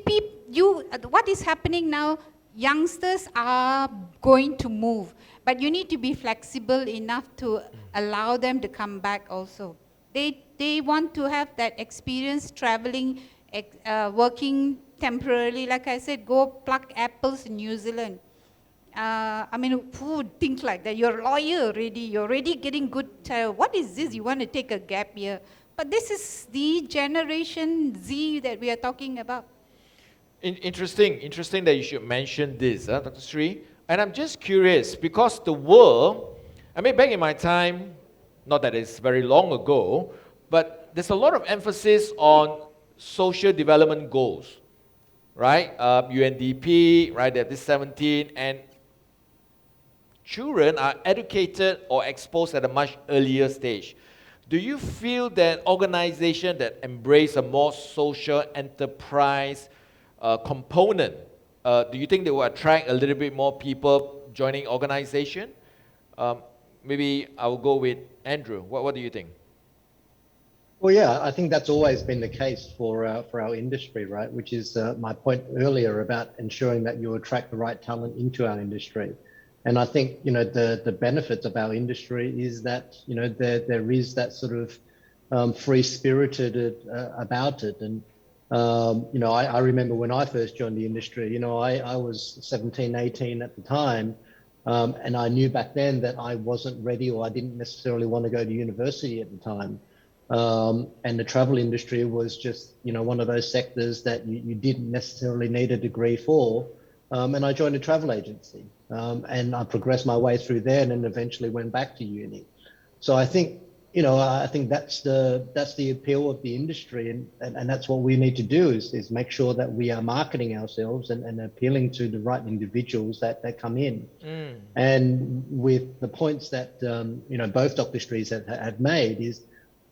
what is happening now? youngsters are going to move, but you need to be flexible enough to allow them to come back also. They want to have that experience traveling, working temporarily. Like I said, go pluck apples in New Zealand. I mean, who would think like that? You're a lawyer already. You're already getting good. What is this? You want to take a gap year? But this is the Generation Z that we are talking about. Interesting that you should mention this, Dr. Sree. And I'm just curious, because the world, I mean, back in my time, not that it's very long ago, but there's a lot of emphasis on social development goals, right? UNDP, right, at this 17, and children are educated or exposed at a much earlier stage. Do you feel that organizations that embrace a more social enterprise component, do you think they will attract a little bit more people joining organization? Maybe I will go with Andrew. What do you think? Well, yeah, I think that's always been the case for our industry, right? Which is my point earlier about ensuring that you attract the right talent into our industry. And I think, you know, the benefits of our industry is that, you know, there is that sort of free-spirited about it. And, you know, I remember when I first joined the industry, you know, I was 17, 18 at the time. And I knew back then that I wasn't ready, or I didn't necessarily want to go to university at the time. And the travel industry was just, you know, one of those sectors that you didn't necessarily need a degree for. And I joined a travel agency, and I progressed my way through there, and then eventually went back to uni. So I think, you know, I think that's the appeal of the industry, and that's what we need to do is make sure that we are marketing ourselves and appealing to the right individuals that come in. And with the points that you know, both Dr. Srees have made is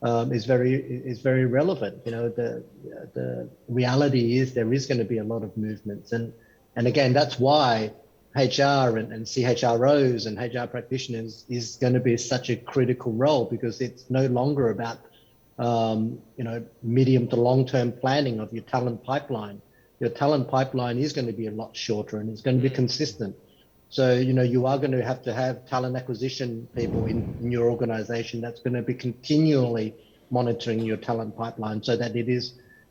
very relevant. You know, the reality is there is going to be a lot of movements, and again, that's why HR and CHROs and HR practitioners is going to be such a critical role, because it's no longer about you know, medium to long-term planning of your talent pipeline. Your talent pipeline is going to be a lot shorter, and it's going to be consistent. So, you know, you are going to have talent acquisition people in your organization that's going to be continually monitoring your talent pipeline, so that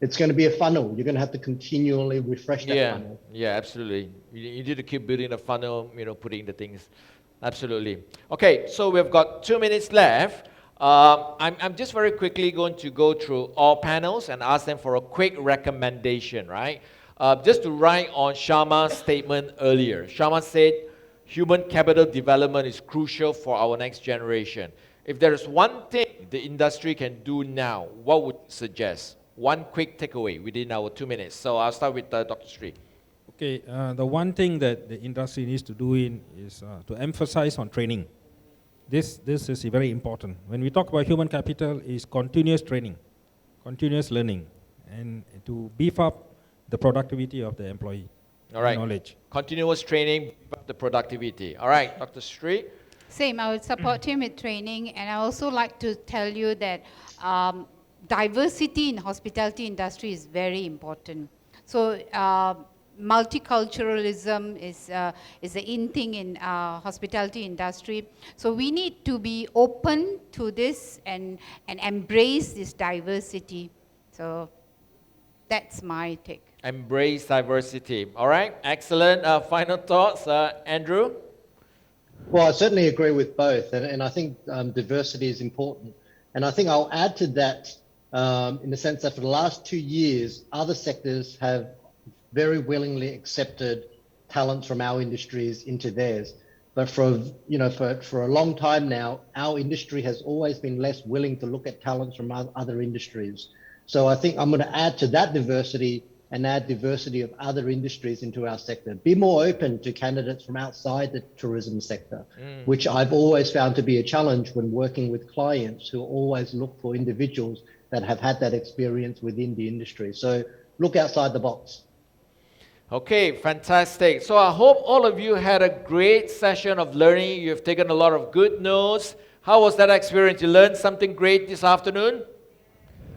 it's going to be a funnel. You're going to have to continually refresh that funnel. Yeah, absolutely. You need to keep building the funnel, you know, putting the things. Absolutely. Okay, so we've got 2 minutes left. I'm just very quickly going to go through all panels and ask them for a quick recommendation, right? Just to write on Sharma's statement earlier. Sharma said, human capital development is crucial for our next generation. If there is one thing the industry can do now, what would you suggest? One quick takeaway within our 2 minutes. So I'll start with Dr. Sree. Okay, the one thing that the industry needs to do is to emphasize on training. This is very important. When we talk about human capital, is continuous training, continuous learning, and to beef up the productivity of the employee. All right. Knowledge. Continuous training, beef up the productivity. All right, Dr. Sree. Same, I would support him with training, and I also like to tell you that diversity in hospitality industry is very important. So multiculturalism is the in thing in hospitality industry. So we need to be open to this and embrace this diversity. So that's my take. Embrace diversity. All right, excellent. Final thoughts, Andrew? Well, I certainly agree with both, and I think diversity is important. And I think I'll add to that in the sense that for the last 2 years, other sectors have very willingly accepted talents from our industries into theirs. But for a long time now, our industry has always been less willing to look at talents from other industries. So I think I'm going to add to that diversity and add diversity of other industries into our sector. Be more open to candidates from outside the tourism sector, which I've always found to be a challenge when working with clients who always look for individuals that have had that experience within the industry. So look outside the box. Okay, fantastic. So I hope all of you had a great session of learning. You've taken a lot of good notes. How was that experience? You learned something great this afternoon?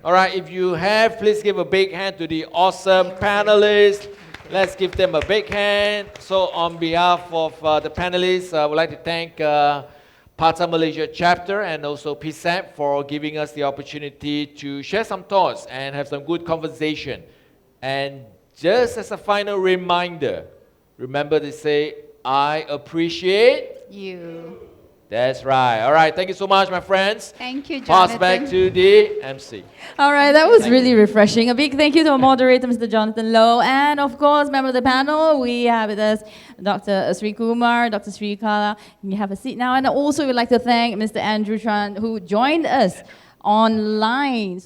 All right, if you have, please give a big hand to the awesome panelists, Let's give them a big hand. So on behalf of the panelists, I would like to thank Part-Time Malaysia chapter and also PSAP for giving us the opportunity to share some thoughts and have some good conversation. And just as a final reminder, remember to say, I appreciate You. That's right. All right. Thank you so much, my friends. Thank you, Pass Jonathan. back to the MC. All right, that was really refreshing. A big thank you to our moderator, Mr. Jonathan Low, and of course, member of the panel, we have with us Dr. Sree Kumar, Dr. Sree Kala. You can have a seat now. And also, we'd like to thank Mr. Andrew Tran, who joined us online.